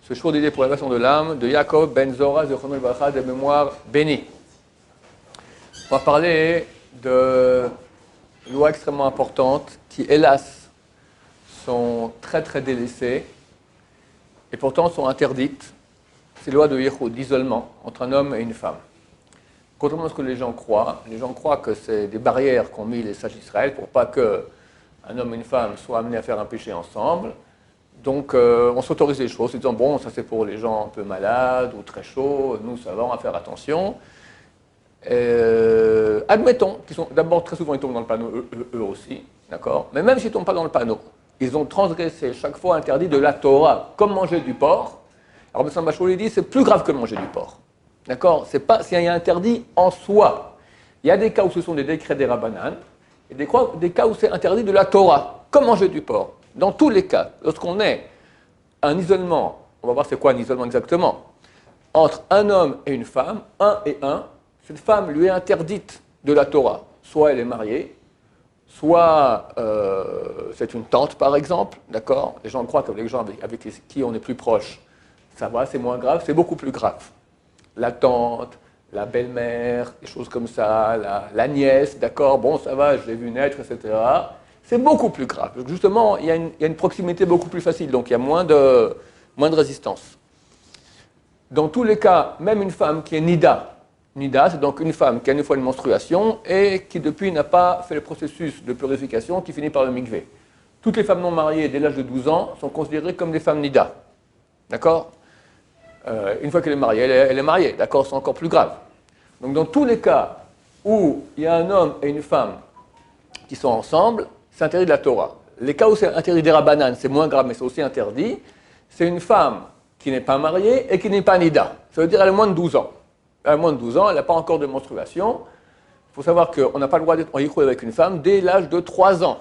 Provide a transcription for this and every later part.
Ce jour dédié pour l'élévation de l'âme de Yaakov Ben Zora Zichrono Livracha de mémoire bénie. On va parler de lois extrêmement importantes qui, hélas, sont très très délaissées et pourtant sont interdites. C'est les lois de Yichud, d'isolement entre un homme et une femme. Contrairement à ce que les gens croient que c'est des barrières qu'ont mis les sages d'Israël pour pas qu'un homme et une femme soient amenés à faire un péché ensemble. Donc, on s'autorise les choses en disant, bon, ça c'est pour les gens un peu malades ou très chauds, nous ça va, on va faire attention. Admettons qu'ils sont, d'abord, très souvent ils tombent dans le panneau, eux aussi, d'accord. Mais même s'ils ne tombent pas dans le panneau, ils ont transgressé chaque fois interdit de la Torah, comme manger du porc. Alors, M. Bacholi dit, c'est plus grave que manger du porc, d'accord. C'est pas s'il y a interdit en soi. Il y a des cas où ce sont des décrets des Rabbanan, et des cas où c'est interdit de la Torah, comme manger du porc. Dans tous les cas, lorsqu'on est un isolement, on va voir c'est quoi un isolement exactement, entre un homme et une femme, un et un, cette femme lui est interdite de la Torah. Soit elle est mariée, soit c'est une tante par exemple, d'accord. Les gens croient que les gens avec qui on est plus proche, ça va, c'est moins grave, c'est beaucoup plus grave. La tante, la belle-mère, des choses comme ça, la nièce, d'accord, bon ça va, je l'ai vu naître, etc. C'est beaucoup plus grave. Justement, il y a une proximité beaucoup plus facile, donc il y a moins de résistance. Dans tous les cas, même une femme qui est nida, c'est donc une femme qui a une fois une menstruation et qui depuis n'a pas fait le processus de purification qui finit par le mikvé. Toutes les femmes non mariées dès l'âge de 12 ans sont considérées comme des femmes nida. D'accord ? Une fois qu'elle est mariée, elle est mariée. D'accord ? C'est encore plus grave. Donc dans tous les cas où il y a un homme et une femme qui sont ensemble, c'est interdit de la Torah. Les cas où c'est interdit des Rabbanan, c'est moins grave, mais c'est aussi interdit. C'est une femme qui n'est pas mariée et qui n'est pas nida. Ça veut dire qu'elle a moins de 12 ans. Elle a moins de 12 ans, elle n'a pas encore de menstruation. Il faut savoir qu'on n'a pas le droit d'être en yichud avec une femme dès l'âge de 3 ans.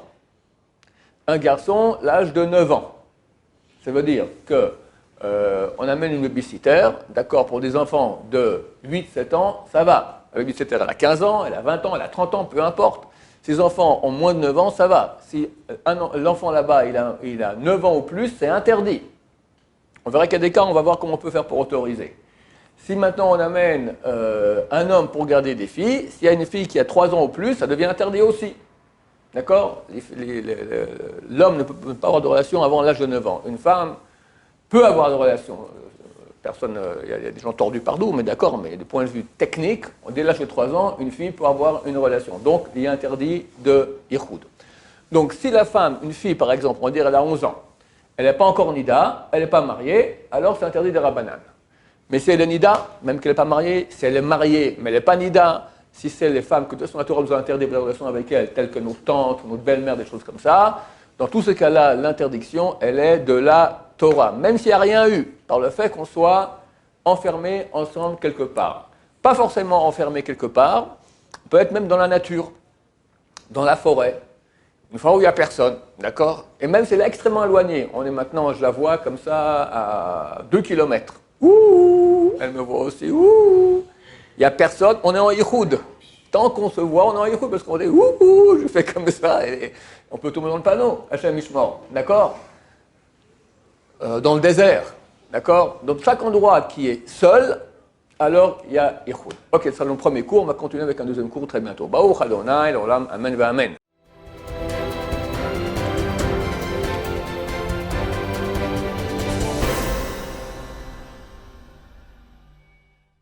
Un garçon, l'âge de 9 ans. Ça veut dire qu'on amène une babysitter, d'accord, pour des enfants de 8-7 ans, ça va. La babysitter, elle a 15 ans, elle a 20 ans, elle a 30 ans, peu importe. Ces enfants ont moins de 9 ans, ça va. Si l'enfant là-bas, il a 9 ans ou plus, c'est interdit. On verra qu'il y a des cas, on va voir comment on peut faire pour autoriser. Si maintenant on amène un homme pour garder des filles, s'il y a une fille qui a 3 ans ou plus, ça devient interdit aussi. D'accord ? L'homme ne peut pas avoir de relation avant l'âge de 9 ans. Une femme peut avoir de relation. Il y a des gens tordus partout, mais d'accord, mais du point de vue technique, dès l'âge de 3 ans, une fille peut avoir une relation. Donc, il y a interdit de yichud. Donc, si la femme, une fille par exemple, on va dire elle a 11 ans, elle n'est pas encore nida, elle n'est pas mariée, alors c'est interdit des Rabbanan. Mais si elle est nida, même qu'elle n'est pas mariée, si elle est mariée, mais elle n'est pas nida, si c'est les femmes que de toute façon la Torah nous a interdit de relations avec elles, telles que nos tantes, notre belle-mère, des choses comme ça, dans tous ces cas-là, l'interdiction, elle est de la Torah, même s'il n'y a rien eu, par le fait qu'on soit enfermés ensemble quelque part. Pas forcément enfermés quelque part, on peut être même dans la nature, dans la forêt, une fois où il n'y a personne, d'accord ? Et même si elle est extrêmement éloignée, on est maintenant, je la vois comme ça à 2 km. Ouh, elle me voit aussi, ouh, il n'y a personne, on est en yichud. Tant qu'on se voit, on est en yichud, parce qu'on dit ouh, je fais comme ça, et on peut tomber dans le panneau, Hachem Mishmor, d'accord ? Dans le désert, d'accord ? Donc chaque endroit qui est seul, alors il y a yichud. Ok, c'est le premier cours, on va continuer avec un deuxième cours très bientôt. Baruch Adonai, l'olam, amen, amen.